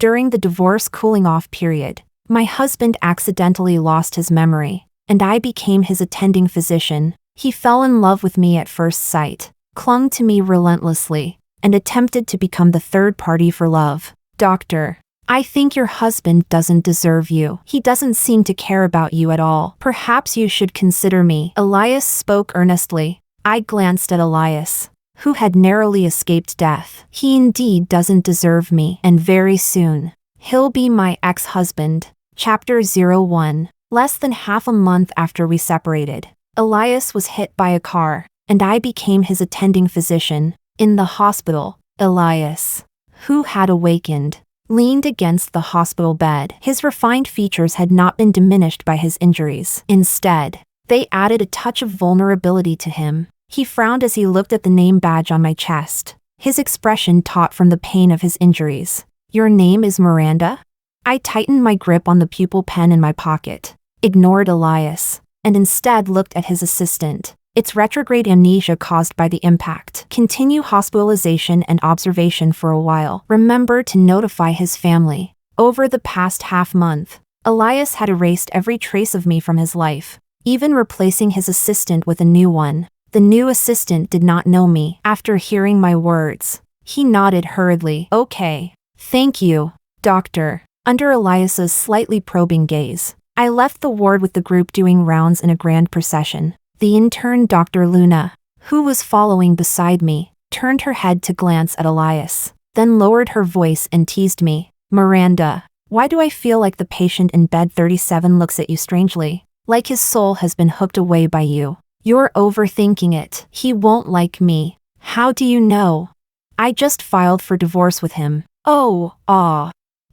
During the divorce cooling-off period, my husband accidentally lost his memory, and I became his attending physician. He fell in love with me at first sight, clung to me relentlessly, and attempted to become the third party for love. Doctor, I think your husband doesn't deserve you. He doesn't seem to care about you at all. Perhaps you should consider me. Elias spoke earnestly. I glanced at Elias, who had narrowly escaped death. He indeed doesn't deserve me, and very soon, he'll be my ex-husband. Chapter 01. Less than half a month after we separated, Elias was hit by a car, and I became his attending physician. In the hospital, Elias, who had awakened, leaned against the hospital bed. His refined features had not been diminished by his injuries. Instead, they added a touch of vulnerability to him. He frowned as he looked at the name badge on my chest, his expression taut from the pain of his injuries. Your name is Miranda? I tightened my grip on the pupil pen in my pocket, ignored Elias, and instead looked at his assistant. It's retrograde amnesia caused by the impact. Continue hospitalization and observation for a while. Remember to notify his family. Over the past half-month, Elias had erased every trace of me from his life, even replacing his assistant with a new one. The new assistant did not know me. After hearing my words, he nodded hurriedly. Okay. Thank you, doctor. Under Elias's slightly probing gaze, I left the ward with the group doing rounds in a grand procession. The intern, Dr. Luna, who was following beside me, turned her head to glance at Elias, then lowered her voice and teased me. Miranda, why do I feel like the patient in bed 37 looks at you strangely, like his soul has been hooked away by you? You're overthinking it. He won't like me. How do you know? I just filed for divorce with him. Oh,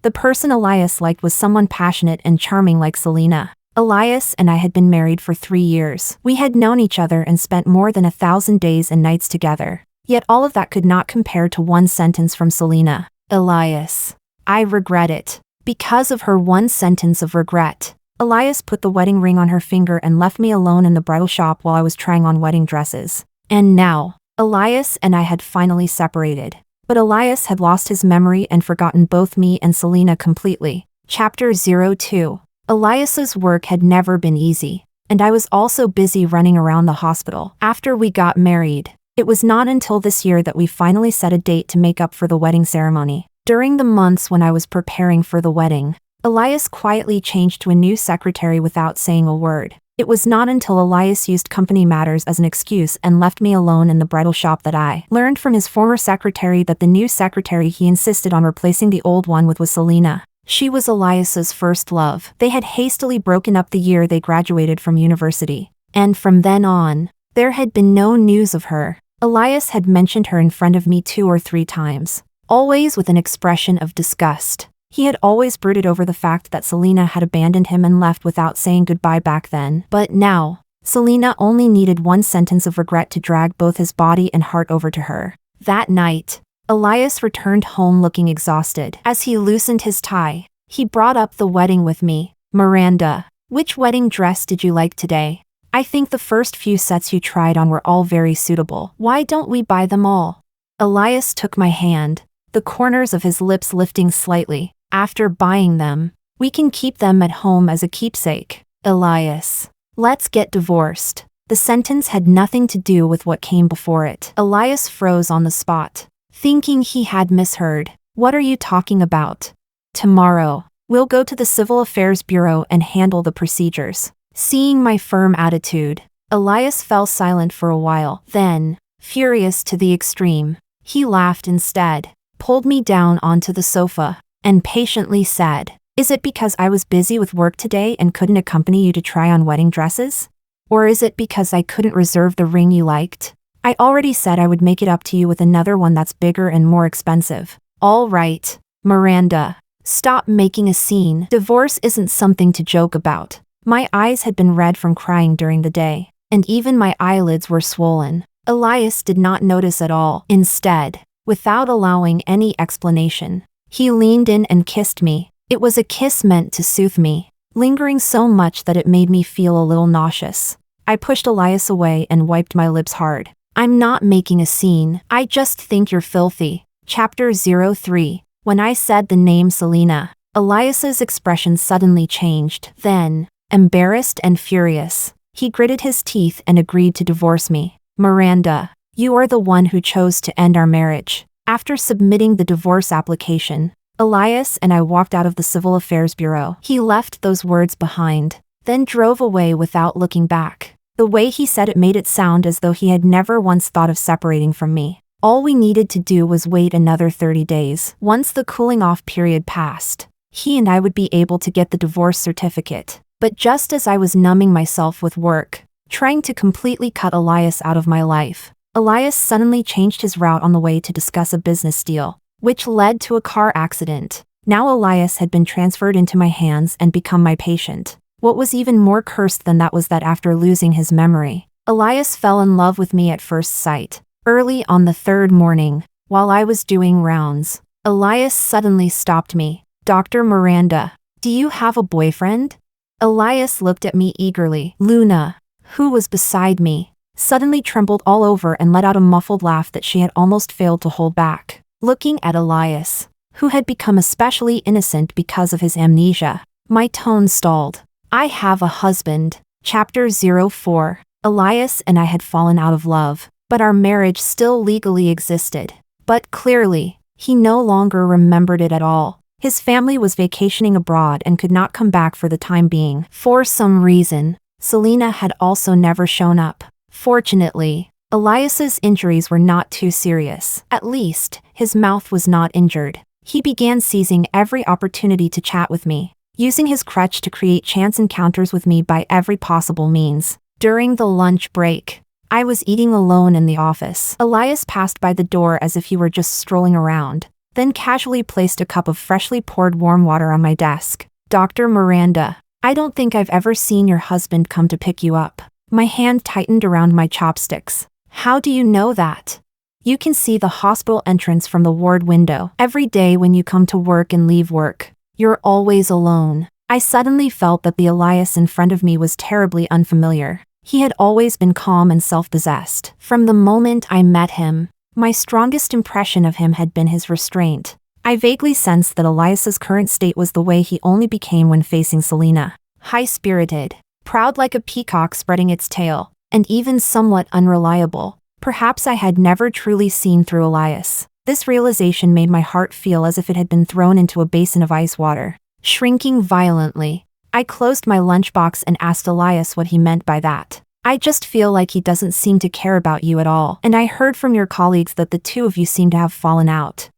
The person Elias liked was someone passionate and charming like Selena. Elias and I had been married for 3 years. We had known each other and spent more than 1,000 days and nights together. Yet all of that could not compare to one sentence from Selena. Elias, I regret it. Because of her one sentence of regret, Elias put the wedding ring on her finger and left me alone in the bridal shop while I was trying on wedding dresses. And now, Elias and I had finally separated. But Elias had lost his memory and forgotten both me and Selena completely. Chapter 02. Elias's work had never been easy, and I was also busy running around the hospital. After we got married, it was not until this year that we finally set a date to make up for the wedding ceremony. During the months when I was preparing for the wedding, Elias quietly changed to a new secretary without saying a word. It was not until Elias used company matters as an excuse and left me alone in the bridal shop that I learned from his former secretary that the new secretary he insisted on replacing the old one with was Selena. She was Elias's first love. They had hastily broken up the year they graduated from university, and from then on, there had been no news of her. Elias had mentioned her in front of me 2 or 3 times, always with an expression of disgust. He had always brooded over the fact that Selena had abandoned him and left without saying goodbye back then. But now, Selena only needed one sentence of regret to drag both his body and heart over to her. That night, Elias returned home looking exhausted. As he loosened his tie, he brought up the wedding with me. Miranda, which wedding dress did you like today? I think the first few sets you tried on were all very suitable. Why don't we buy them all? Elias took my hand, the corners of his lips lifting slightly. After buying them, we can keep them at home as a keepsake. Elias, let's get divorced. The sentence had nothing to do with what came before it. Elias froze on the spot, thinking he had misheard. What are you talking about? Tomorrow, we'll go to the Civil Affairs Bureau and handle the procedures. Seeing my firm attitude, Elias fell silent for a while. Then, furious to the extreme, he laughed instead, pulled me down onto the sofa, and patiently said, Is it because I was busy with work today and couldn't accompany you to try on wedding dresses? Or is it because I couldn't reserve the ring you liked? I already said I would make it up to you with another one that's bigger and more expensive. All right, Miranda, stop making a scene. Divorce isn't something to joke about. My eyes had been red from crying during the day, and even my eyelids were swollen. Elias did not notice at all. Instead, without allowing any explanation, he leaned in and kissed me. It was a kiss meant to soothe me, lingering so much that it made me feel a little nauseous. I pushed Elias away and wiped my lips hard. I'm not making a scene. I just think you're filthy. Chapter 03. When I said the name Selena, Elias's expression suddenly changed. Then, embarrassed and furious, he gritted his teeth and agreed to divorce me. Miranda, you are the one who chose to end our marriage. After submitting the divorce application, Elias and I walked out of the Civil Affairs Bureau. He left those words behind, then drove away without looking back. The way he said it made it sound as though he had never once thought of separating from me. All we needed to do was wait another 30 days. Once the cooling-off period passed, he and I would be able to get the divorce certificate. But just as I was numbing myself with work, trying to completely cut Elias out of my life, Elias suddenly changed his route on the way to discuss a business deal, which led to a car accident. Now Elias had been transferred into my hands and become my patient. What was even more cursed than that was that after losing his memory, Elias fell in love with me at first sight. Early on the third morning, while I was doing rounds, Elias suddenly stopped me. Dr. Miranda, do you have a boyfriend? Elias looked at me eagerly. Luna, who was beside me, suddenly trembled all over and let out a muffled laugh that she had almost failed to hold back. Looking at Elias, who had become especially innocent because of his amnesia, my tone stalled. I have a husband. Chapter 04. Elias and I had fallen out of love, but our marriage still legally existed. But clearly, he no longer remembered it at all. His family was vacationing abroad and could not come back for the time being. For some reason, Selena had also never shown up. Fortunately, Elias's injuries were not too serious. At least, his mouth was not injured. He began seizing every opportunity to chat with me, using his crutch to create chance encounters with me by every possible means. During the lunch break, I was eating alone in the office. Elias passed by the door as if he were just strolling around, then casually placed a cup of freshly poured warm water on my desk. Dr. Miranda, I don't think I've ever seen your husband come to pick you up. My hand tightened around my chopsticks. How do you know that? You can see the hospital entrance from the ward window. Every day when you come to work and leave work, you're always alone. I suddenly felt that the Elias in front of me was terribly unfamiliar. He had always been calm and self-possessed. From the moment I met him, my strongest impression of him had been his restraint. I vaguely sensed that Elias's current state was the way he only became when facing Selena. High-spirited, proud like a peacock spreading its tail, and even somewhat unreliable. Perhaps I had never truly seen through Elias. This realization made my heart feel as if it had been thrown into a basin of ice water. Shrinking violently, I closed my lunchbox and asked Elias what he meant by that. I just feel like he doesn't seem to care about you at all, and I heard from your colleagues that the two of you seem to have fallen out.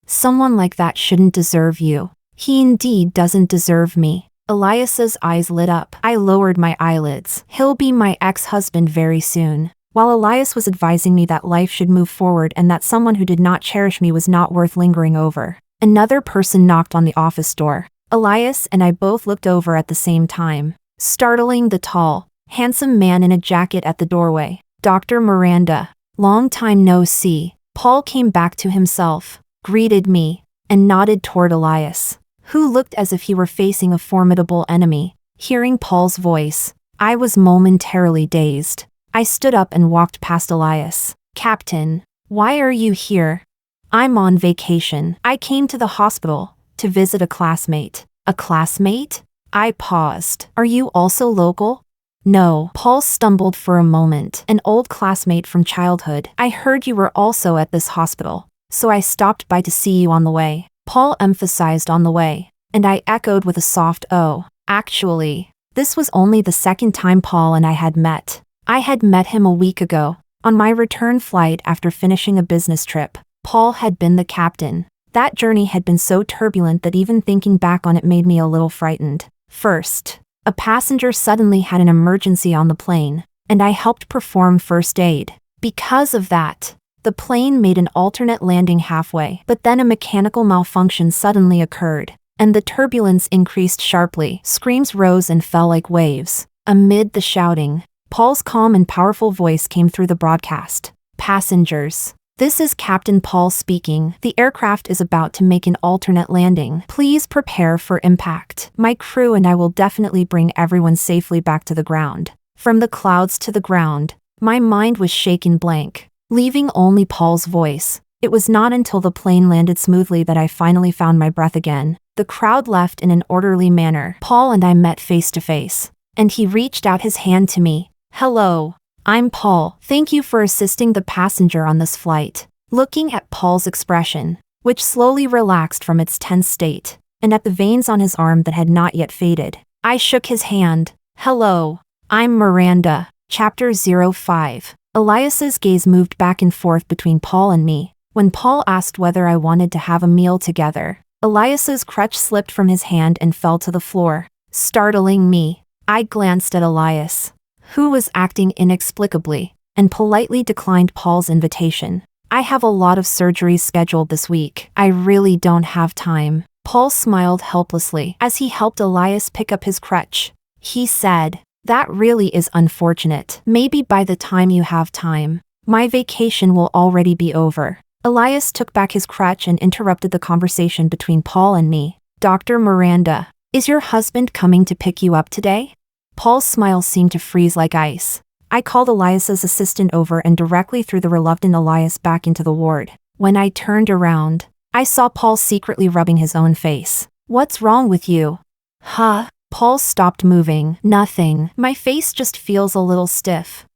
Someone like that shouldn't deserve you. He indeed doesn't deserve me. Elias's eyes lit up. I lowered my eyelids. He'll be my ex-husband very soon. While Elias was advising me that life should move forward and that someone who did not cherish me was not worth lingering over, another person knocked on the office door. Elias and I both looked over at the same time, startling the tall, handsome man in a jacket at the doorway. Dr. Miranda, long time no see. Paul came back to himself, greeted me, and nodded toward Elias, who looked as if he were facing a formidable enemy. Hearing Paul's voice, I was momentarily dazed. I stood up and walked past Elias. Captain, why are you here? I'm on vacation. I came to the hospital to visit a classmate. A classmate? I paused. Are you also local? No. Paul stumbled for a moment. An old classmate from childhood. I heard you were also at this hospital, so I stopped by to see you on the way. Paul emphasized on the way, and I echoed with a soft oh. Actually, this was only the second time Paul and I had met. I had met him a week ago, on my return flight after finishing a business trip. Paul had been the captain. That journey had been so turbulent that even thinking back on it made me a little frightened. First, a passenger suddenly had an emergency on the plane, and I helped perform first aid. Because of that, the plane made an alternate landing halfway, but then a mechanical malfunction suddenly occurred, and the turbulence increased sharply. Screams rose and fell like waves. Amid the shouting, Paul's calm and powerful voice came through the broadcast. Passengers, this is Captain Paul speaking. The aircraft is about to make an alternate landing. Please prepare for impact. My crew and I will definitely bring everyone safely back to the ground. From the clouds to the ground, my mind was shaken blank, leaving only Paul's voice. It was not until the plane landed smoothly that I finally found my breath again. The crowd left in an orderly manner. Paul and I met face to face, and he reached out his hand to me. "Hello, I'm Paul. Thank you for assisting the passenger on this flight." Looking at Paul's expression, which slowly relaxed from its tense state, and at the veins on his arm that had not yet faded, I shook his hand. "Hello, I'm Miranda." Chapter 05. Elias's gaze moved back and forth between Paul and me. When Paul asked whether I wanted to have a meal together, Elias's crutch slipped from his hand and fell to the floor, startling me. I glanced at Elias, who was acting inexplicably, and politely declined Paul's invitation. "I have a lot of surgeries scheduled this week. I really don't have time." Paul smiled helplessly as he helped Elias pick up his crutch. He said, "That really is unfortunate. Maybe by the time you have time, my vacation will already be over." Elias took back his crutch and interrupted the conversation between Paul and me. "Dr. Miranda, is your husband coming to pick you up today?" Paul's smile seemed to freeze like ice. I called Elias's assistant over and directly threw the reluctant Elias back into the ward. When I turned around, I saw Paul secretly rubbing his own face. "What's wrong with you?" "Huh?" Paul stopped moving. "Nothing. My face just feels a little stiff."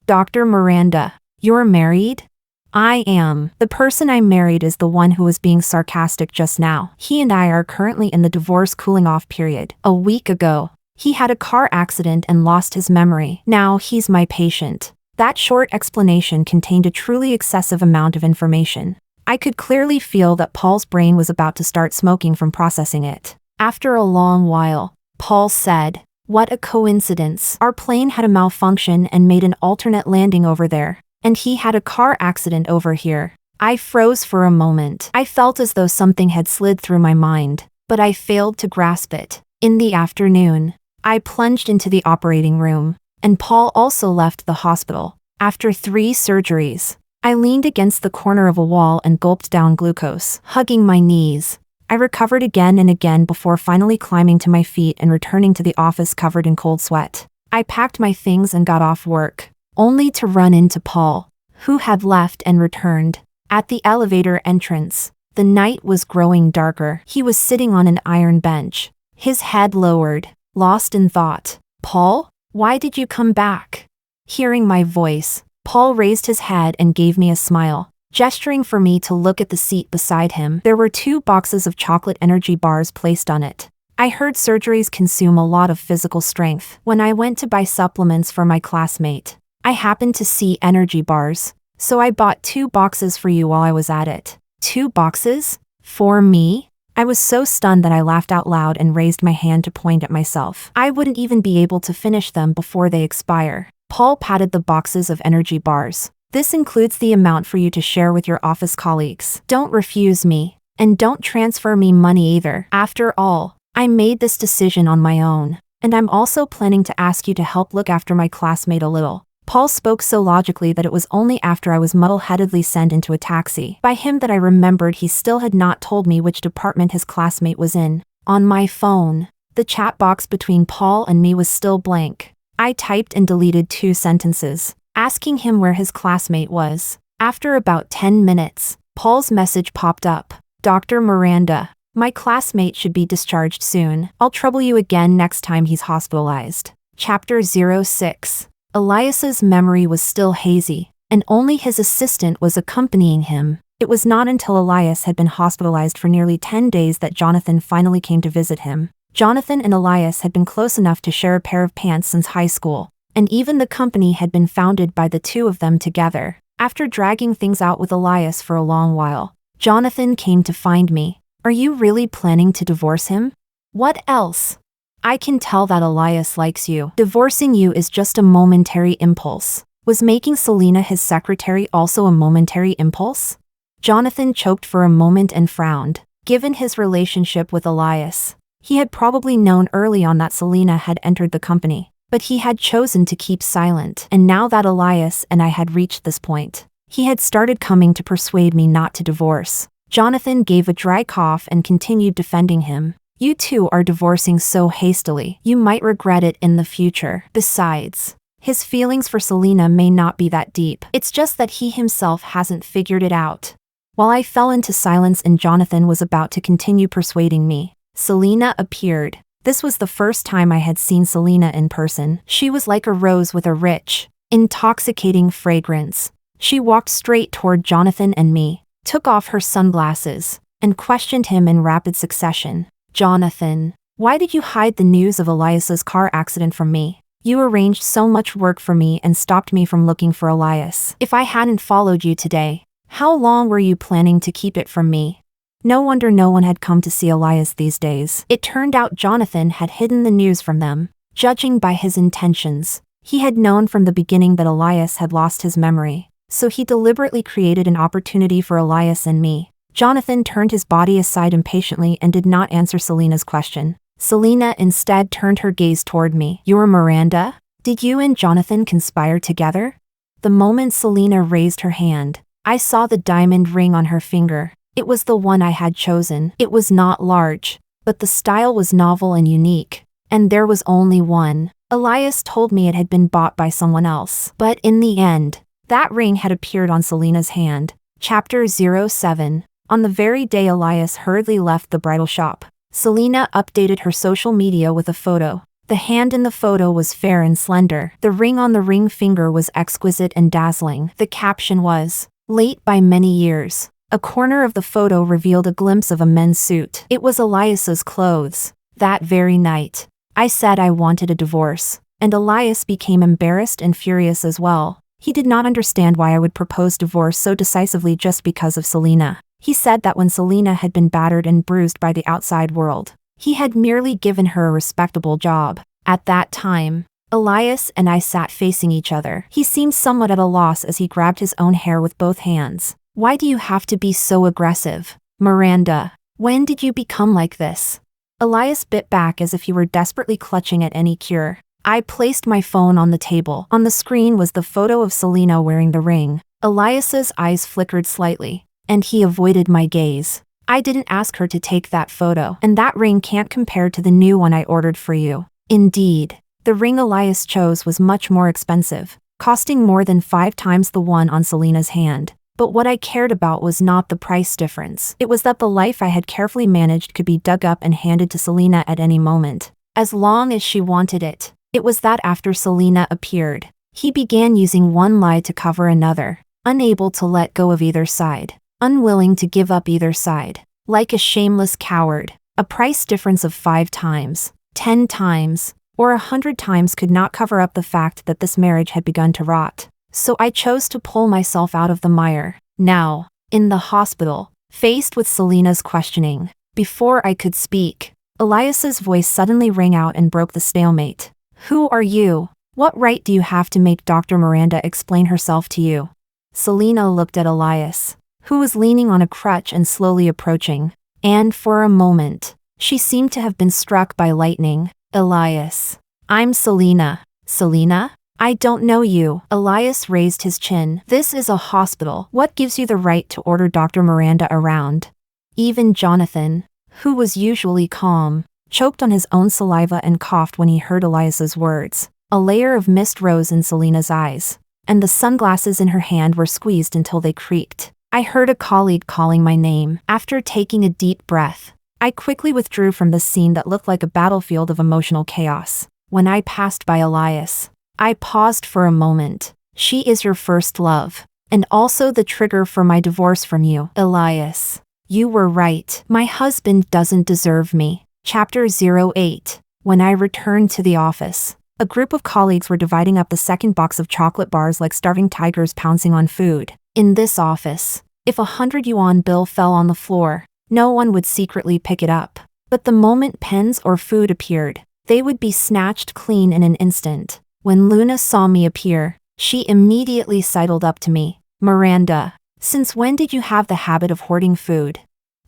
"Dr. Miranda, you're married?" "I am. The person I married is the one who was being sarcastic just now. He and I are currently in the divorce cooling off period. A week ago, he had a car accident and lost his memory. Now he's my patient." That short explanation contained a truly excessive amount of information. I could clearly feel that Paul's brain was about to start smoking from processing it. After a long while, Paul said, "What a coincidence. Our plane had a malfunction and made an alternate landing over there, and he had a car accident over here." I froze for a moment. I felt as though something had slid through my mind, but I failed to grasp it. In the afternoon, I plunged into the operating room, and Paul also left the hospital. After 3 surgeries, I leaned against the corner of a wall and gulped down glucose, hugging my knees. I recovered again and again before finally climbing to my feet and returning to the office covered in cold sweat. I packed my things and got off work, only to run into Paul, who had left and returned. At the elevator entrance, the night was growing darker. He was sitting on an iron bench, his head lowered, lost in thought. "Paul, why did you come back?" Hearing my voice, Paul raised his head and gave me a smile, gesturing for me to look at the seat beside him. There were 2 boxes of chocolate energy bars placed on it. I heard surgeries consume a lot of physical strength. When I went to buy supplements for my classmate, I happened to see energy bars, so I bought 2 boxes for you while I was at it. 2 boxes? For me? I was so stunned that I laughed out loud and raised my hand to point at myself. I wouldn't even be able to finish them before they expire. Paul patted the boxes of energy bars. "This includes the amount for you to share with your office colleagues. Don't refuse me, and don't transfer me money either. After all, I made this decision on my own, and I'm also planning to ask you to help look after my classmate a little." Paul spoke so logically that it was only after I was muddle-headedly sent into a taxi by him that I remembered he still had not told me which department his classmate was in. On my phone, the chat box between Paul and me was still blank. I typed and deleted 2 sentences, asking him where his classmate was. After about 10 minutes, Paul's message popped up. "Dr. Miranda, my classmate should be discharged soon. I'll trouble you again next time he's hospitalized." Chapter 06. Elias's memory was still hazy, and only his assistant was accompanying him. It was not until Elias had been hospitalized for nearly 10 days that Jonathan finally came to visit him. Jonathan and Elias had been close enough to share a pair of pants since high school, and even the company had been founded by the 2 of them together. After dragging things out with Elias for a long while, Jonathan came to find me. "Are you really planning to divorce him?" "What else? I can tell that Elias likes you. Divorcing you is just a momentary impulse." Was making Selena his secretary also a momentary impulse? Jonathan choked for a moment and frowned. Given his relationship with Elias, he had probably known early on that Selena had entered the company, but he had chosen to keep silent. And now that Elias and I had reached this point, he had started coming to persuade me not to divorce. Jonathan gave a dry cough and continued defending him. "You 2 are divorcing so hastily. You might regret it in the future. Besides, his feelings for Selena may not be that deep. It's just that he himself hasn't figured it out." While I fell into silence and Jonathan was about to continue persuading me, Selena appeared. This was the first time I had seen Selena in person. She was like a rose with a rich, intoxicating fragrance. She walked straight toward Jonathan and me, took off her sunglasses, and questioned him in rapid succession. Jonathan, why did you hide the news of Elias's car accident from me? You arranged so much work for me and stopped me from looking for Elias. If I hadn't followed you today, how long were you planning to keep it from me? No wonder no one had come to see Elias these days. It turned out Jonathan had hidden the news from them. Judging by his intentions, he had known from the beginning that Elias had lost his memory, so he deliberately created an opportunity for Elias and me. Jonathan turned his body aside impatiently and did not answer Selena's question. Selena instead turned her gaze toward me. You're Miranda? Did you and Jonathan conspire together? The moment Selena raised her hand, I saw the diamond ring on her finger. It was the one I had chosen. It was not large, but the style was novel and unique. And there was only one. Elias told me it had been bought by someone else. But in the end, that ring had appeared on Selena's hand. Chapter 07. On the very day Elias hurriedly left the bridal shop, Selena updated her social media with a photo. The hand in the photo was fair and slender. The ring on the ring finger was exquisite and dazzling. The caption was, "Late by many years." A corner of the photo revealed a glimpse of a men's suit. It was Elias's clothes. That very night, I said I wanted a divorce, and Elias became embarrassed and furious as well. He did not understand why I would propose divorce so decisively just because of Selena. He said that when Selena had been battered and bruised by the outside world, he had merely given her a respectable job. At that time, Elias and I sat facing each other. He seemed somewhat at a loss as he grabbed his own hair with both hands. Why do you have to be so aggressive? Miranda, when did you become like this? Elias bit back as if he were desperately clutching at any cure. I placed my phone on the table. On the screen was the photo of Selena wearing the ring. Elias's eyes flickered slightly, and he avoided my gaze. I didn't ask her to take that photo, and that ring can't compare to the new one I ordered for you. Indeed, the ring Elias chose was much more expensive, costing more than 5 times the one on Selena's hand. But what I cared about was not the price difference. It was that the life I had carefully managed could be dug up and handed to Selena at any moment, as long as she wanted it. It was that after Selena appeared, he began using one lie to cover another, unable to let go of either side, unwilling to give up either side. Like a shameless coward, a price difference of 5 times, 10 times, or 100 times could not cover up the fact that this marriage had begun to rot. So I chose to pull myself out of the mire. Now, in the hospital, faced with Selena's questioning, before I could speak, Elias's voice suddenly rang out and broke the stalemate. Who are you? What right do you have to make Dr. Miranda explain herself to you? Selena looked at Elias, who was leaning on a crutch and slowly approaching, and for a moment, she seemed to have been struck by lightning. Elias. I'm Selena. Selena? I don't know you. Elias raised his chin. This is a hospital. What gives you the right to order Dr. Miranda around? Even Jonathan, who was usually calm, choked on his own saliva and coughed when he heard Elias's words. A layer of mist rose in Selena's eyes, and the sunglasses in her hand were squeezed until they creaked. I heard a colleague calling my name. After taking a deep breath, I quickly withdrew from the scene that looked like a battlefield of emotional chaos. When I passed by Elias, I paused for a moment. She is your first love, and also the trigger for my divorce from you. Elias, you were right. My husband doesn't deserve me. Chapter 08. When I returned to the office, a group of colleagues were dividing up the second box of chocolate bars like starving tigers pouncing on food. In this office, if a 100 yuan bill fell on the floor, no one would secretly pick it up. But the moment pens or food appeared, they would be snatched clean in an instant. When Luna saw me appear, she immediately sidled up to me. Miranda, since when did you have the habit of hoarding food?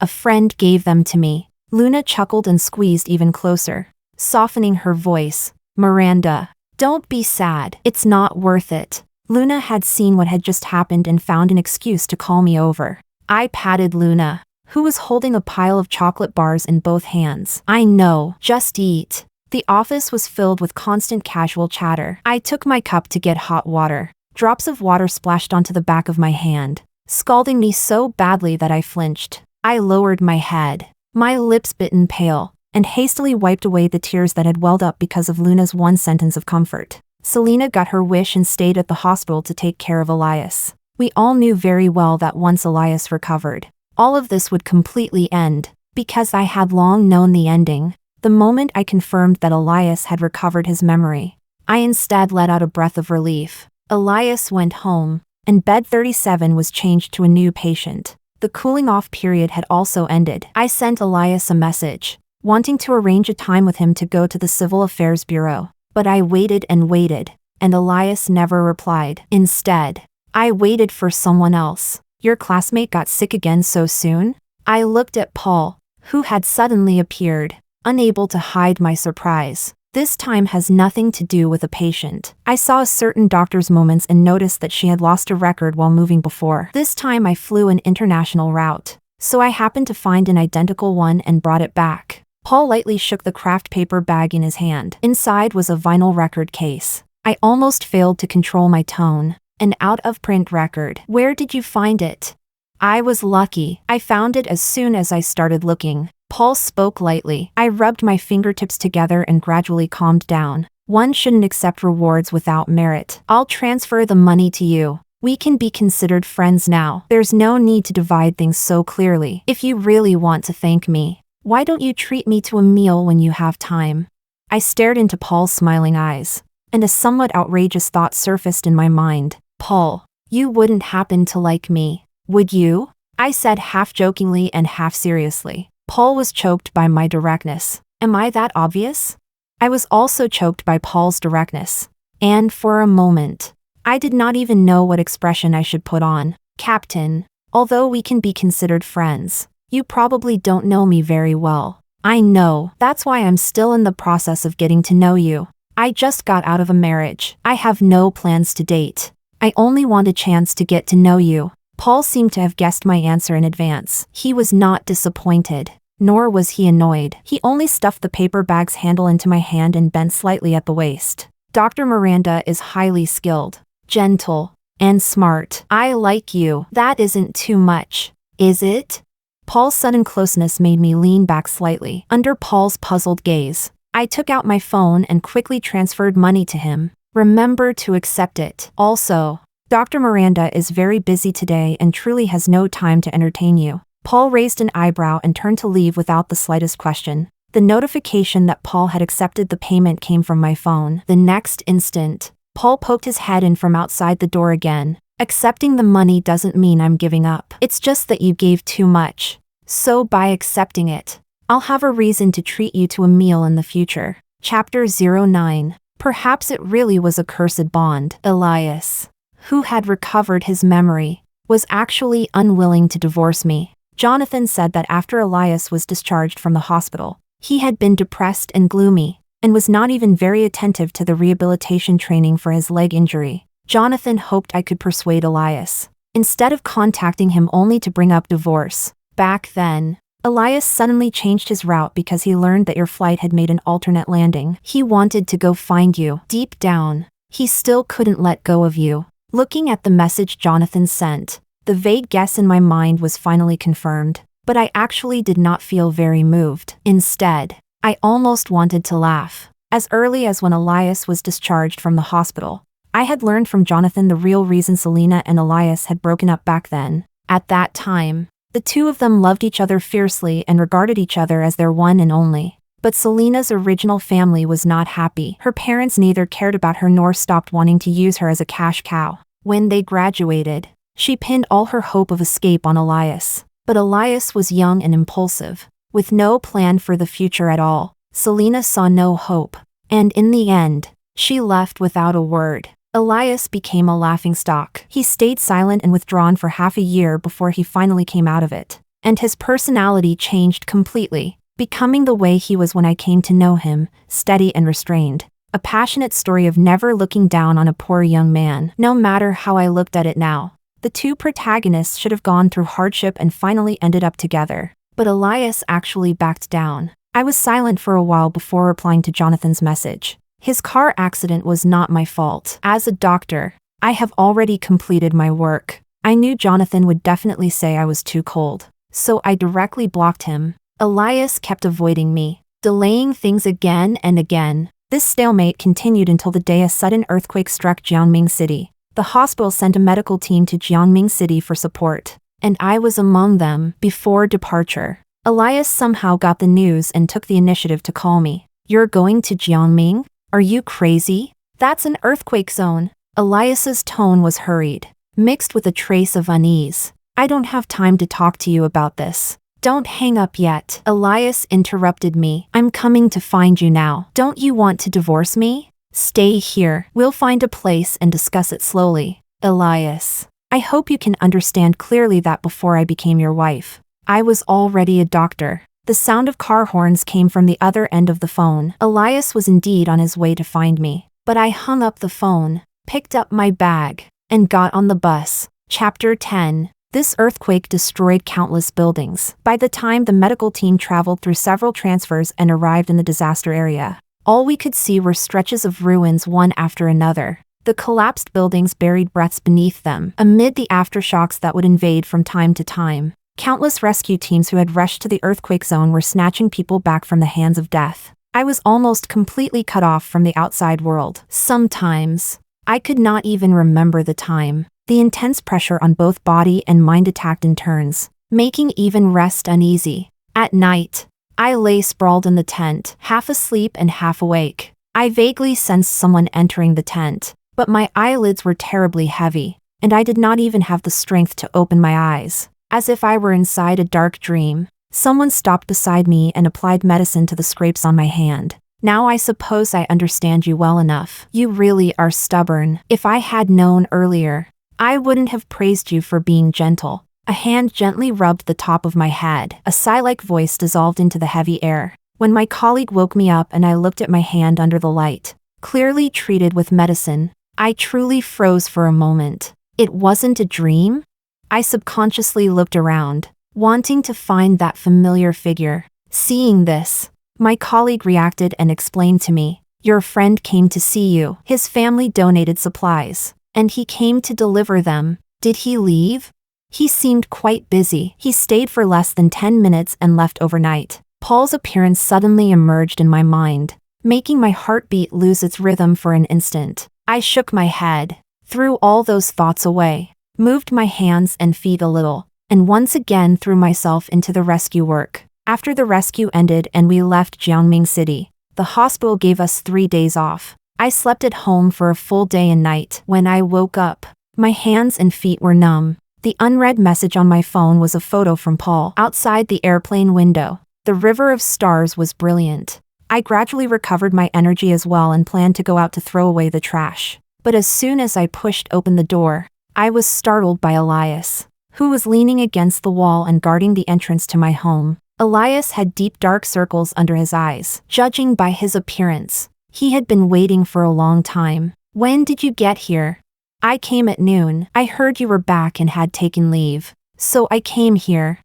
A friend gave them to me. Luna chuckled and squeezed even closer, softening her voice. Miranda, don't be sad. It's not worth it. Luna had seen what had just happened and found an excuse to call me over. I patted Luna, who was holding a pile of chocolate bars in both hands. I know, just eat. The office was filled with constant casual chatter. I took my cup to get hot water. Drops of water splashed onto the back of my hand, scalding me so badly that I flinched. I lowered my head, my lips bitten pale, and hastily wiped away the tears that had welled up because of Luna's one sentence of comfort. Selena got her wish and stayed at the hospital to take care of Elias. We all knew very well that once Elias recovered, all of this would completely end, because I had long known the ending. The moment I confirmed that Elias had recovered his memory, I instead let out a breath of relief. Elias went home, and bed 37 was changed to a new patient. The cooling off period had also ended. I sent Elias a message, wanting to arrange a time with him to go to the Civil Affairs Bureau. But I waited and waited, and Elias never replied. Instead, I waited for someone else. Your classmate got sick again so soon? I looked at Paul, who had suddenly appeared, unable to hide my surprise. This time has nothing to do with a patient. I saw a certain doctor's moments and noticed that she had lost a record while moving before. This time I flew an international route, so I happened to find an identical one and brought it back. Paul lightly shook the craft paper bag in his hand. Inside was a vinyl record case. I almost failed to control my tone. An out-of-print record. Where did you find it? I was lucky. I found it as soon as I started looking. Paul spoke lightly. I rubbed my fingertips together and gradually calmed down. One shouldn't accept rewards without merit. I'll transfer the money to you. We can be considered friends now. There's no need to divide things so clearly. If you really want to thank me, why don't you treat me to a meal when you have time? I stared into Paul's smiling eyes, and a somewhat outrageous thought surfaced in my mind. Paul, you wouldn't happen to like me, would you? I said half jokingly and half seriously. Paul was choked by my directness. Am I that obvious? I was also choked by Paul's directness. And for a moment, I did not even know what expression I should put on. Captain, although we can be considered friends, you probably don't know me very well. I know. That's why I'm still in the process of getting to know you. I just got out of a marriage. I have no plans to date. I only want a chance to get to know you. Paul seemed to have guessed my answer in advance. He was not disappointed, nor was he annoyed. He only stuffed the paper bag's handle into my hand and bent slightly at the waist. Dr. Miranda is highly skilled, gentle, and smart. I like you. That isn't too much, is it? Paul's sudden closeness made me lean back slightly. Under Paul's puzzled gaze, I took out my phone and quickly transferred money to him. Remember to accept it. Also, Dr. Miranda is very busy today and truly has no time to entertain you. Paul raised an eyebrow and turned to leave without the slightest question. The notification that Paul had accepted the payment came from my phone. The next instant, Paul poked his head in from outside the door again. Accepting the money doesn't mean I'm giving up. It's just that you gave too much. So by accepting it, I'll have a reason to treat you to a meal in the future. Chapter 09. Perhaps it really was a cursed bond. Elias, who had recovered his memory, was actually unwilling to divorce me. Jonathan said that after Elias was discharged from the hospital, he had been depressed and gloomy, and was not even very attentive to the rehabilitation training for his leg injury. Jonathan hoped I could persuade Elias, instead of contacting him only to bring up divorce. Back then, Elias suddenly changed his route because he learned that your flight had made an alternate landing. He wanted to go find you. Deep down, he still couldn't let go of you. Looking at the message Jonathan sent, the vague guess in my mind was finally confirmed, but I actually did not feel very moved. Instead, I almost wanted to laugh. As early as when Elias was discharged from the hospital, I had learned from Jonathan the real reason Selena and Elias had broken up back then. At that time, the two of them loved each other fiercely and regarded each other as their one and only. But Selena's original family was not happy. Her parents neither cared about her nor stopped wanting to use her as a cash cow. When they graduated, she pinned all her hope of escape on Elias. But Elias was young and impulsive, with no plan for the future at all. Selena saw no hope, and in the end, she left without a word. Elias became a laughingstock. He stayed silent and withdrawn for half a year before he finally came out of it. And his personality changed completely, becoming the way he was when I came to know him, steady and restrained. A passionate story of never looking down on a poor young man. No matter how I looked at it now, the two protagonists should have gone through hardship and finally ended up together. But Elias actually backed down. I was silent for a while before replying to Jonathan's message. His car accident was not my fault. As a doctor, I have already completed my work. I knew Jonathan would definitely say I was too cold, so I directly blocked him. Elias kept avoiding me, delaying things again and again. This stalemate continued until the day a sudden earthquake struck Jiangming City. The hospital sent a medical team to Jiangming City for support, and I was among them. Before departure, Elias somehow got the news and took the initiative to call me. "You're going to Jiangming? Are you crazy? That's an earthquake zone." Elias's tone was hurried, mixed with a trace of unease. "I don't have time to talk to you about this. Don't hang up yet." Elias interrupted me. "I'm coming to find you now. Don't you want to divorce me? Stay here. We'll find a place and discuss it slowly." Elias, I hope you can understand clearly that before I became your wife, I was already a doctor. The sound of car horns came from the other end of the phone. Elias was indeed on his way to find me, but I hung up the phone, picked up my bag, and got on the bus. Chapter 10. This earthquake destroyed countless buildings. By the time the medical team traveled through several transfers and arrived in the disaster area, all we could see were stretches of ruins one after another. The collapsed buildings buried breaths beneath them, amid the aftershocks that would invade from time to time. Countless rescue teams who had rushed to the earthquake zone were snatching people back from the hands of death. I was almost completely cut off from the outside world. Sometimes, I could not even remember the time. The intense pressure on both body and mind attacked in turns, making even rest uneasy. At night, I lay sprawled in the tent, half asleep and half awake. I vaguely sensed someone entering the tent, but my eyelids were terribly heavy, and I did not even have the strength to open my eyes. As if I were inside a dark dream, someone stopped beside me and applied medicine to the scrapes on my hand. "Now I suppose I understand you well enough. You really are stubborn. If I had known earlier, I wouldn't have praised you for being gentle." A hand gently rubbed the top of my head. A sigh-like voice dissolved into the heavy air. When my colleague woke me up and I looked at my hand under the light, clearly treated with medicine, I truly froze for a moment. It wasn't a dream? I subconsciously looked around, wanting to find that familiar figure. Seeing this, my colleague reacted and explained to me, "Your friend came to see you. His family donated supplies, and he came to deliver them." "Did he leave?" "He seemed quite busy. He stayed for less than 10 minutes and left overnight." Paul's appearance suddenly emerged in my mind, making my heartbeat lose its rhythm for an instant. I shook my head, threw all those thoughts away, moved my hands and feet a little, and once again threw myself into the rescue work. After the rescue ended and we left Jiangming City, the hospital gave us 3 days off. I slept at home for a full day and night. When I woke up, my hands and feet were numb. The unread message on my phone was a photo from Paul outside the airplane window. The river of stars was brilliant. I gradually recovered my energy as well and planned to go out to throw away the trash. But as soon as I pushed open the door, I was startled by Elias, who was leaning against the wall and guarding the entrance to my home. Elias had deep dark circles under his eyes. Judging by his appearance, he had been waiting for a long time. "When did you get here?" "I came at noon. I heard you were back and had taken leave, so I came here."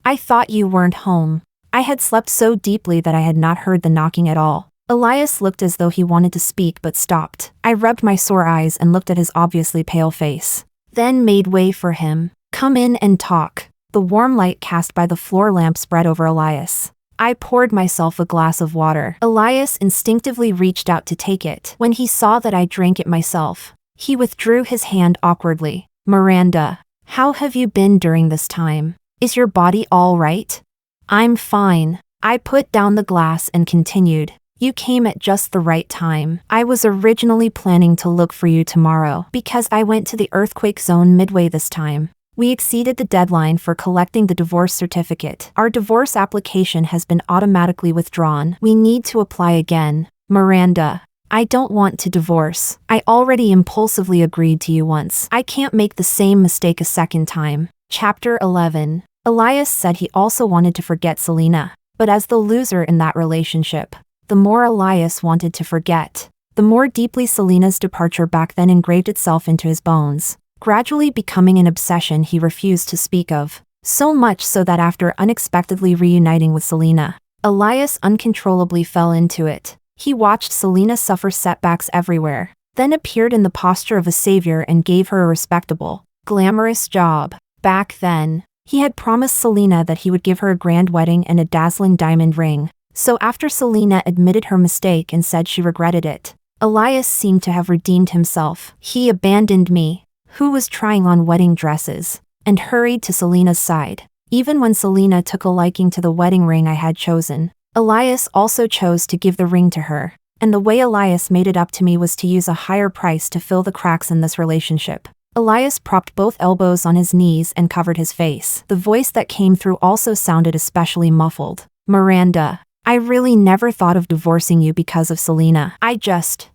"I thought you weren't home." I had slept so deeply that I had not heard the knocking at all. Elias looked as though he wanted to speak but stopped. I rubbed my sore eyes and looked at his obviously pale face, then made way for him. "Come in and talk." The warm light cast by the floor lamp spread over Elias. I poured myself a glass of water. Elias instinctively reached out to take it. When he saw that I drank it myself, he withdrew his hand awkwardly. "Miranda, how have you been during this time? Is your body all right?" "I'm fine." I put down the glass and continued. "You came at just the right time. I was originally planning to look for you tomorrow because I went to the earthquake zone midway this time. We exceeded the deadline for collecting the divorce certificate. Our divorce application has been automatically withdrawn. We need to apply again." "Miranda, I don't want to divorce. I already impulsively agreed to you once. I can't make the same mistake a second time." Chapter 11. Elias said he also wanted to forget Selena, but as the loser in that relationship, the more Elias wanted to forget, the more deeply Selena's departure back then engraved itself into his bones, gradually becoming an obsession he refused to speak of. So much so that after unexpectedly reuniting with Selena, Elias uncontrollably fell into it. He watched Selena suffer setbacks everywhere, then appeared in the posture of a savior and gave her a respectable, glamorous job. Back then, he had promised Selena that he would give her a grand wedding and a dazzling diamond ring. So after Selena admitted her mistake and said she regretted it, Elias seemed to have redeemed himself. He abandoned me, who was trying on wedding dresses, and hurried to Selena's side. Even when Selena took a liking to the wedding ring I had chosen, Elias also chose to give the ring to her. And the way Elias made it up to me was to use a higher price to fill the cracks in this relationship. Elias propped both elbows on his knees and covered his face. The voice that came through also sounded especially muffled. Miranda, I really never thought of divorcing you because of Selena. I just.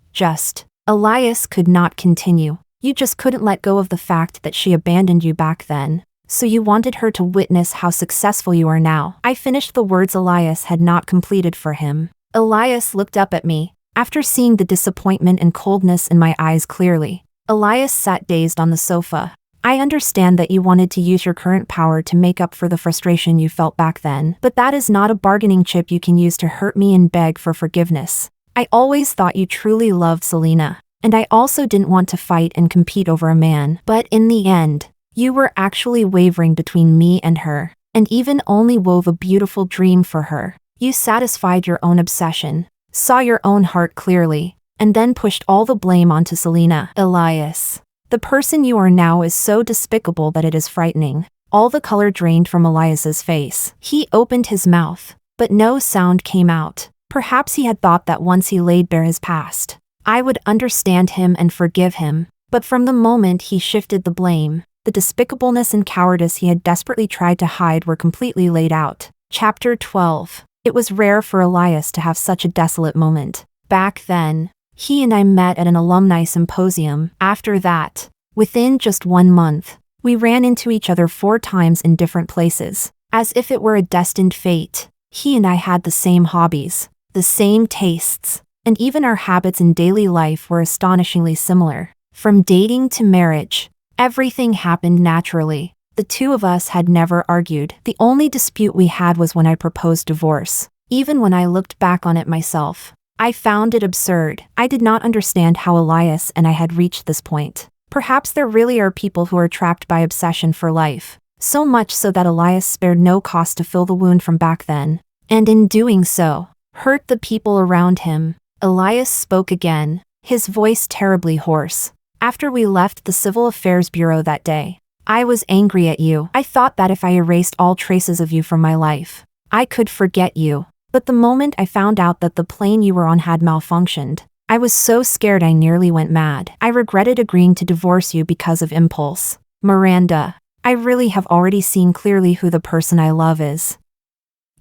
Elias could not continue. You just couldn't let go of the fact that she abandoned you back then. So you wanted her to witness how successful you are now. I finished the words Elias had not completed for him. Elias looked up at me. After seeing the disappointment and coldness in my eyes clearly, Elias sat dazed on the sofa. I understand that you wanted to use your current power to make up for the frustration you felt back then, but that is not a bargaining chip you can use to hurt me and beg for forgiveness. I always thought you truly loved Selena, and I also didn't want to fight and compete over a man. But in the end, you were actually wavering between me and her, and even only wove a beautiful dream for her. You satisfied your own obsession, saw your own heart clearly, and then pushed all the blame onto Selena. Elias, the person you are now is so despicable that it is frightening. All the color drained from Elias's face. He opened his mouth, but no sound came out. Perhaps he had thought that once he laid bare his past, I would understand him and forgive him. But from the moment he shifted the blame, the despicableness and cowardice he had desperately tried to hide were completely laid out. Chapter 12. It was rare for Elias to have such a desolate moment. Back then, he and I met at an alumni symposium. After that, within just 1 month, we ran into each other 4 times in different places. As if it were a destined fate, he and I had the same hobbies, the same tastes, and even our habits in daily life were astonishingly similar. From dating to marriage, everything happened naturally. The two of us had never argued. The only dispute we had was when I proposed divorce. Even when I looked back on it myself, I found it absurd. I did not understand how Elias and I had reached this point. Perhaps there really are people who are trapped by obsession for life. So much so that Elias spared no cost to fill the wound from back then. And in doing so, hurt the people around him. Elias spoke again, his voice terribly hoarse. After we left the Civil Affairs Bureau that day, I was angry at you. I thought that if I erased all traces of you from my life, I could forget you. But the moment I found out that the plane you were on had malfunctioned, I was so scared I nearly went mad. I regretted agreeing to divorce you because of impulse. Miranda, I really have already seen clearly who the person I love is.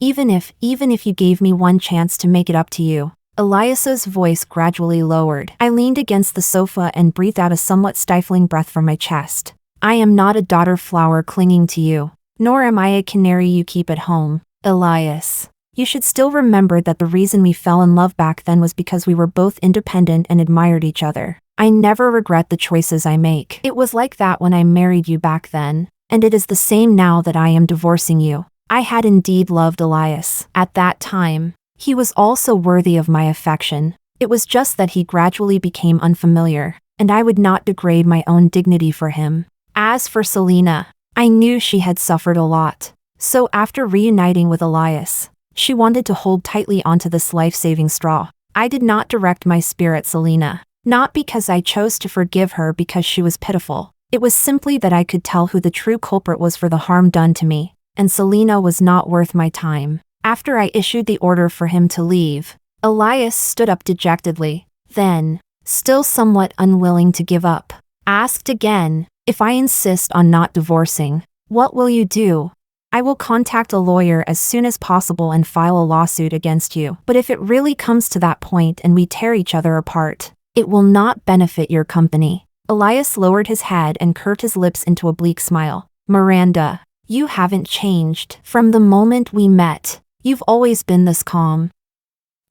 Even if you gave me one chance to make it up to you. Elias's voice gradually lowered. I leaned against the sofa and breathed out a somewhat stifling breath from my chest. I am not a daughter flower clinging to you, nor am I a canary you keep at home. Elias, you should still remember that the reason we fell in love back then was because we were both independent and admired each other. I never regret the choices I make. It was like that when I married you back then, and it is the same now that I am divorcing you. I had indeed loved Elias. At that time, he was also worthy of my affection. It was just that he gradually became unfamiliar, and I would not degrade my own dignity for him. As for Selena, I knew she had suffered a lot. So after reuniting with Elias, she wanted to hold tightly onto this life-saving straw. I did not direct my spear at Selena, not because I chose to forgive her because she was pitiful. It was simply that I could tell who the true culprit was for the harm done to me, and Selena was not worth my time. After I issued the order for him to leave, Elias stood up dejectedly, then, still somewhat unwilling to give up, asked again, if I insist on not divorcing, what will you do? I will contact a lawyer as soon as possible and file a lawsuit against you. But if it really comes to that point and we tear each other apart, it will not benefit your company. Elias lowered his head and curved his lips into a bleak smile. Miranda, you haven't changed. From the moment we met, you've always been this calm.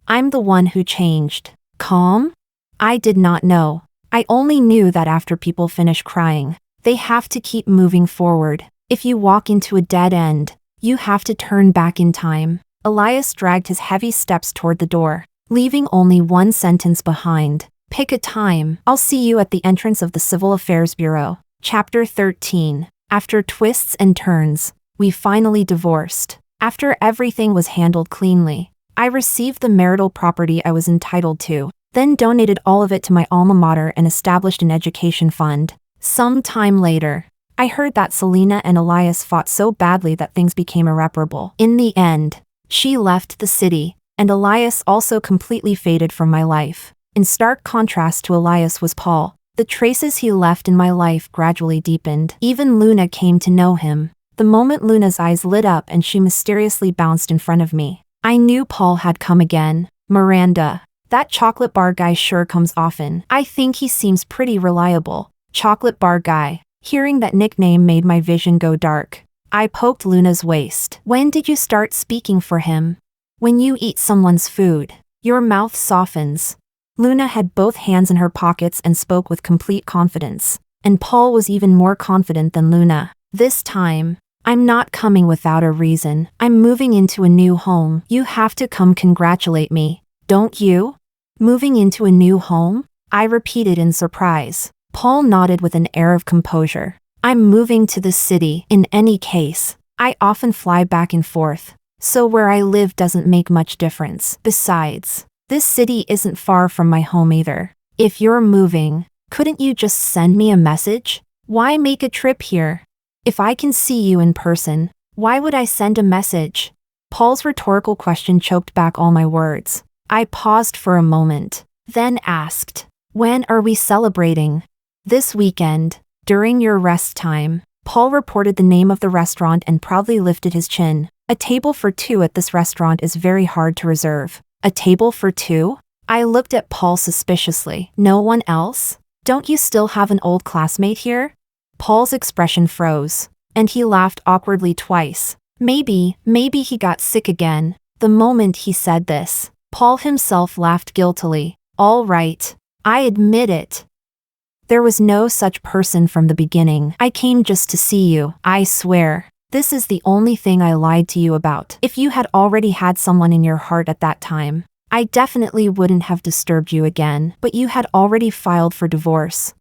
I'm the one who changed. Calm? I did not know. I only knew that after people finish crying, they have to keep moving forward. If you walk into a dead end, you have to turn back in time. Elias dragged his heavy steps toward the door, leaving only one sentence behind. Pick a time. I'll see you at the entrance of the Civil Affairs Bureau. Chapter 13. After twists and turns, we finally divorced. After everything was handled cleanly, I received the marital property I was entitled to, then donated all of it to my alma mater and established an education fund. Some time later, I heard that Selena and Elias fought so badly that things became irreparable. In the end, she left the city, and Elias also completely faded from my life. In stark contrast to Elias was Paul. The traces he left in my life gradually deepened. Even Luna came to know him. The moment Luna's eyes lit up and she mysteriously bounced in front of me, I knew Paul had come again. Miranda. That chocolate bar guy sure comes often. I think he seems pretty reliable. Chocolate bar guy. Hearing that nickname made my vision go dark. I poked Luna's waist. When did you start speaking for him? When you eat someone's food, your mouth softens. Luna had both hands in her pockets and spoke with complete confidence. And Paul was even more confident than Luna. This time, I'm not coming without a reason. I'm moving into a new home. You have to come congratulate me, don't you? Moving into a new home? I repeated in surprise. Paul nodded with an air of composure. I'm moving to the city. In any case, I often fly back and forth, so where I live doesn't make much difference. Besides, this city isn't far from my home either. If you're moving, couldn't you just send me a message? Why make a trip here? If I can see you in person, why would I send a message? Paul's rhetorical question choked back all my words. I paused for a moment, then asked, when are we celebrating? This weekend, during your rest time. Paul reported the name of the restaurant and proudly lifted his chin. A table for two at this restaurant is very hard to reserve. A table for two? I looked at Paul suspiciously. No one else? Don't you still have an old classmate here? Paul's expression froze, and he laughed awkwardly twice. Maybe he got sick again. The moment he said this, Paul himself laughed guiltily. All right, I admit it. There was no such person from the beginning. I came just to see you, I swear. This is the only thing I lied to you about. If you had already had someone in your heart at that time, I definitely wouldn't have disturbed you again, but you had already filed for divorce.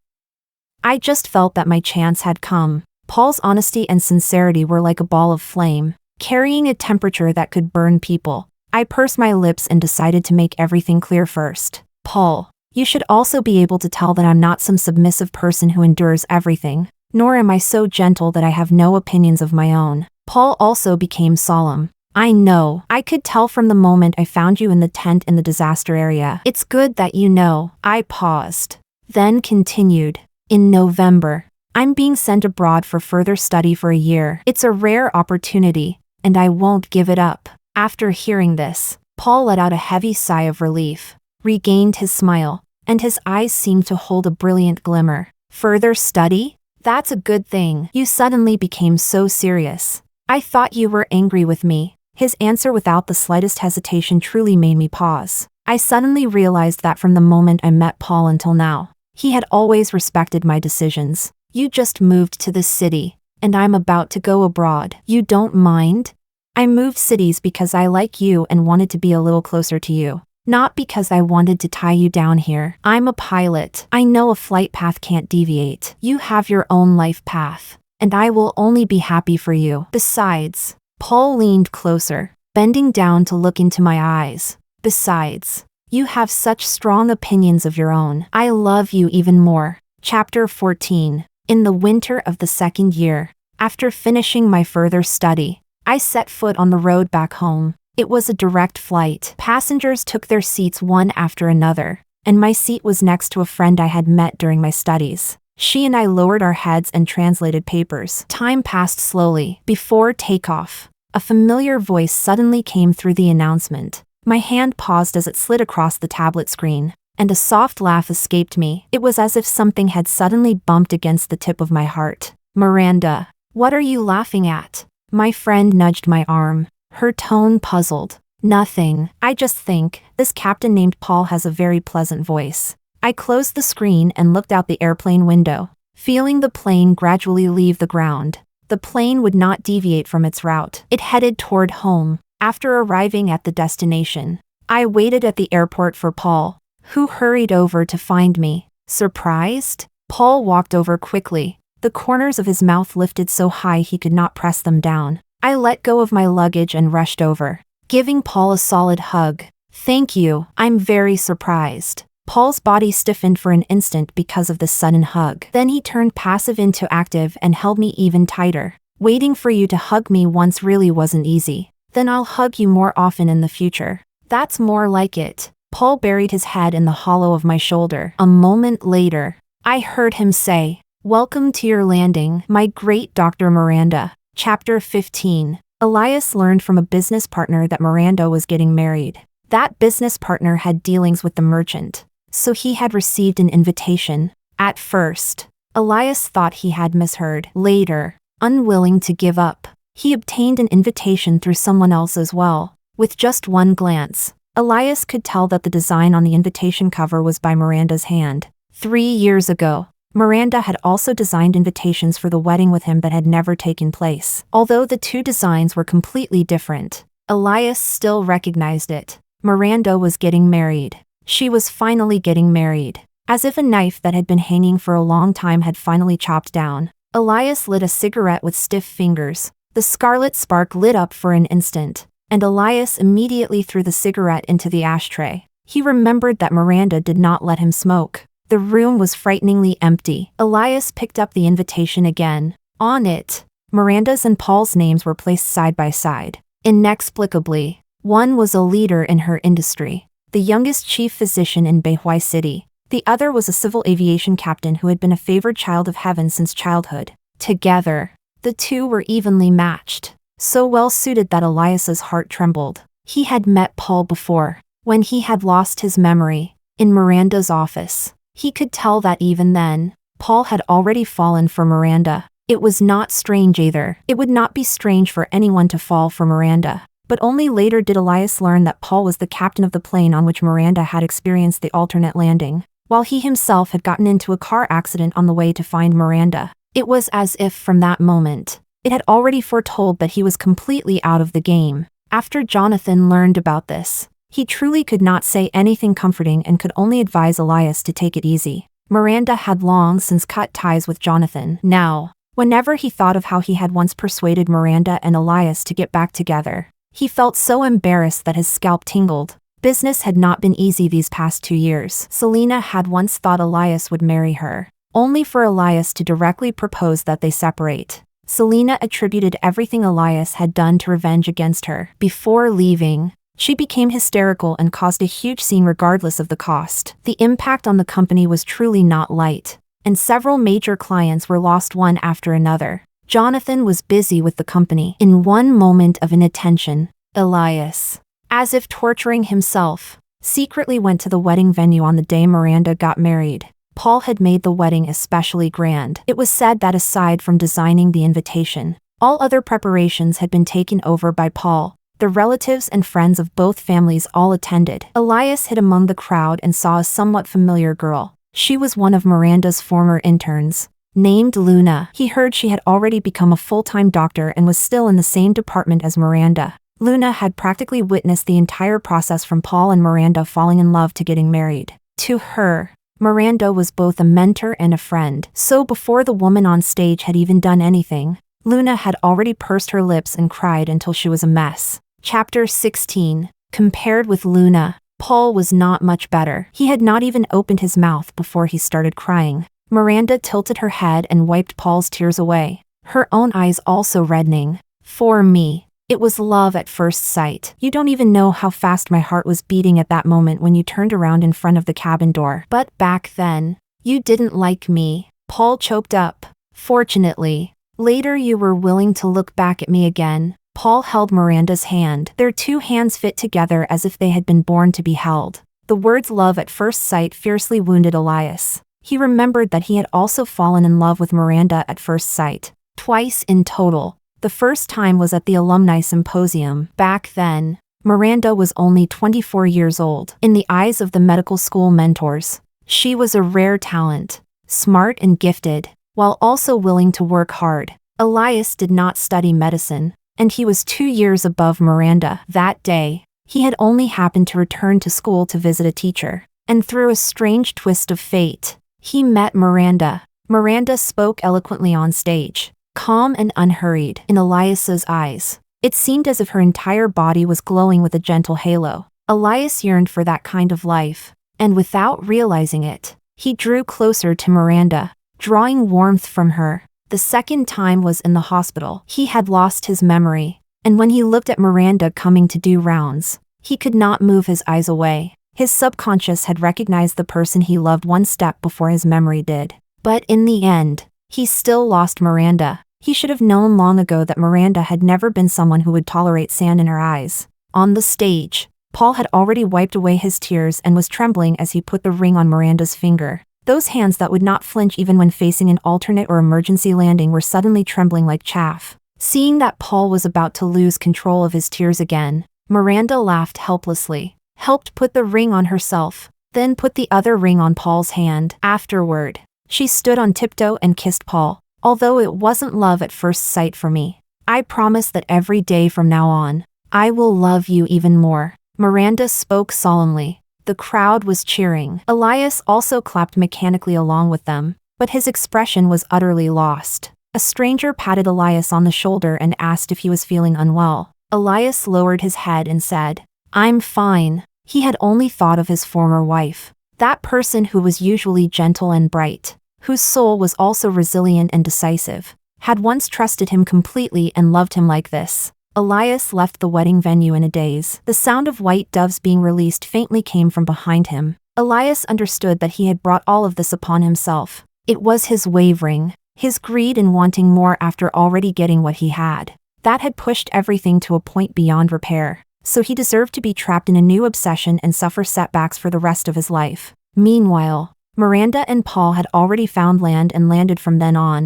I just felt that my chance had come. Paul's honesty and sincerity were like a ball of flame, carrying a temperature that could burn people. I pursed my lips and decided to make everything clear first. Paul, you should also be able to tell that I'm not some submissive person who endures everything. Nor am I so gentle that I have no opinions of my own. Paul also became solemn. I know. I could tell from the moment I found you in the tent in the disaster area. It's good that you know. I paused. Then continued. In November, I'm being sent abroad for further study for a year. It's a rare opportunity, and I won't give it up. After hearing this, Paul let out a heavy sigh of relief, regained his smile, and his eyes seemed to hold a brilliant glimmer. Further study? That's a good thing. You suddenly became so serious. I thought you were angry with me. His answer without the slightest hesitation truly made me pause. I suddenly realized that from the moment I met Paul until now, he had always respected my decisions. You just moved to this city, and I'm about to go abroad. You don't mind? I moved cities because I like you and wanted to be a little closer to you. Not because I wanted to tie you down here. I'm a pilot. I know a flight path can't deviate. You have your own life path, and I will only be happy for you. Besides, Paul leaned closer, bending down to look into my eyes. Besides, you have such strong opinions of your own. I love you even more. Chapter 14. In the winter of the second year, after finishing my further study, I set foot on the road back home. It was a direct flight. Passengers took their seats one after another, and my seat was next to a friend I had met during my studies. She and I lowered our heads and translated papers. Time passed slowly. Before takeoff, a familiar voice suddenly came through the announcement. My hand paused as it slid across the tablet screen, and a soft laugh escaped me. It was as if something had suddenly bumped against the tip of my heart. Miranda, what are you laughing at? My friend nudged my arm, her tone puzzled. Nothing. I just think this captain named Paul has a very pleasant voice. I closed the screen and looked out the airplane window, feeling the plane gradually leave the ground. The plane would not deviate from its route. It headed toward home. After arriving at the destination, I waited at the airport for Paul, who hurried over to find me. Surprised? Paul walked over quickly, The corners of his mouth lifted so high he could not press them down. I let go of my luggage and rushed over, giving Paul a solid hug. "Thank you, I'm very surprised." Paul's body stiffened for an instant because of the sudden hug. Then he turned passive into active and held me even tighter. "Waiting for you to hug me once really wasn't easy. Then I'll hug you more often in the future." "That's more like it." Paul buried his head in the hollow of my shoulder. A moment later, I heard him say, "Welcome to your landing, my great Dr. Miranda." Chapter 15. Elias learned from a business partner that Miranda was getting married. That business partner had dealings with the merchant, so he had received an invitation. At first, Elias thought he had misheard. Later, unwilling to give up, he obtained an invitation through someone else as well. With just one glance, Elias could tell that the design on the invitation cover was by Miranda's hand. 3 years ago, Miranda had also designed invitations for the wedding with him that had never taken place. Although the two designs were completely different, Elias still recognized it. Miranda was getting married. She was finally getting married. As if a knife that had been hanging for a long time had finally chopped down. Elias lit a cigarette with stiff fingers. The scarlet spark lit up for an instant, and Elias immediately threw the cigarette into the ashtray. He remembered that Miranda did not let him smoke. The room was frighteningly empty. Elias picked up the invitation again. On it, Miranda's and Paul's names were placed side by side. Inexplicably, one was a leader in her industry, the youngest chief physician in Beihai City. The other was a civil aviation captain who had been a favored child of heaven since childhood. Together, the two were evenly matched, so well suited that Elias's heart trembled. He had met Paul before, when he had lost his memory, in Miranda's office. He could tell that even then, Paul had already fallen for Miranda. It was not strange either. It would not be strange for anyone to fall for Miranda. But only later did Elias learn that Paul was the captain of the plane on which Miranda had experienced the alternate landing, while he himself had gotten into a car accident on the way to find Miranda. It was as if from that moment, it had already foretold that he was completely out of the game. After Jonathan learned about this, he truly could not say anything comforting and could only advise Elias to take it easy. Miranda had long since cut ties with Jonathan. Now, whenever he thought of how he had once persuaded Miranda and Elias to get back together, he felt so embarrassed that his scalp tingled. Business had not been easy these past 2 years. Selena had once thought Elias would marry her, only for Elias to directly propose that they separate. Selena attributed everything Elias had done to revenge against her. Before leaving, she became hysterical and caused a huge scene regardless of the cost. The impact on the company was truly not light, and several major clients were lost one after another. Jonathan was busy with the company. In one moment of inattention, Elias, as if torturing himself, secretly went to the wedding venue on the day Miranda got married. Paul had made the wedding especially grand. It was said that aside from designing the invitation, all other preparations had been taken over by Paul. The relatives and friends of both families all attended. Elias hid among the crowd and saw a somewhat familiar girl. She was one of Miranda's former interns, named Luna. He heard she had already become a full-time doctor and was still in the same department as Miranda. Luna had practically witnessed the entire process from Paul and Miranda falling in love to getting married. To her, Miranda was both a mentor and a friend. So before the woman on stage had even done anything, Luna had already pursed her lips and cried until she was a mess. Chapter 16. Compared with Luna, Paul was not much better. He had not even opened his mouth before he started crying. Miranda tilted her head and wiped Paul's tears away, her own eyes also reddening. For me, it was love at first sight. You don't even know how fast my heart was beating at that moment when you turned around in front of the cabin door. But back then, you didn't like me. Paul choked up. Fortunately, later you were willing to look back at me again. Paul held Miranda's hand. Their two hands fit together as if they had been born to be held. The words love at first sight fiercely wounded Elias. He remembered that he had also fallen in love with Miranda at first sight. Twice in total. The first time was at the alumni symposium. Back then, Miranda was only 24 years old. In the eyes of the medical school mentors, she was a rare talent, smart and gifted, while also willing to work hard. Elias did not study medicine, and he was 2 years above Miranda. That day, he had only happened to return to school to visit a teacher, and through a strange twist of fate, he met Miranda. Miranda spoke eloquently on stage, calm and unhurried in Elias's eyes. It seemed as if her entire body was glowing with a gentle halo. Elias yearned for that kind of life, and without realizing it, he drew closer to Miranda, drawing warmth from her. The second time was in the hospital. He had lost his memory, and when he looked at Miranda coming to do rounds, he could not move his eyes away. His subconscious had recognized the person he loved one step before his memory did. But in the end, he still lost Miranda. He should have known long ago that Miranda had never been someone who would tolerate sand in her eyes. On the stage, Paul had already wiped away his tears and was trembling as he put the ring on Miranda's finger. Those hands that would not flinch even when facing an alternate or emergency landing were suddenly trembling like chaff. Seeing that Paul was about to lose control of his tears again, Miranda laughed helplessly, helped put the ring on herself, then put the other ring on Paul's hand. Afterward, she stood on tiptoe and kissed Paul. Although it wasn't love at first sight for me, I promise that every day from now on, I will love you even more. Miranda spoke solemnly. The crowd was cheering. Elias also clapped mechanically along with them, but his expression was utterly lost. A stranger patted Elias on the shoulder and asked if he was feeling unwell. Elias lowered his head and said, "I'm fine." He had only thought of his former wife, that person who was usually gentle and bright, whose soul was also resilient and decisive, had once trusted him completely and loved him like this. Elias left the wedding venue in a daze. The sound of white doves being released faintly came from behind him. Elias understood that he had brought all of this upon himself. It was his wavering, his greed in wanting more after already getting what he had, that had pushed everything to a point beyond repair. So he deserved to be trapped in a new obsession and suffer setbacks for the rest of his life. Meanwhile, Miranda and Paul had already found land and landed from then on.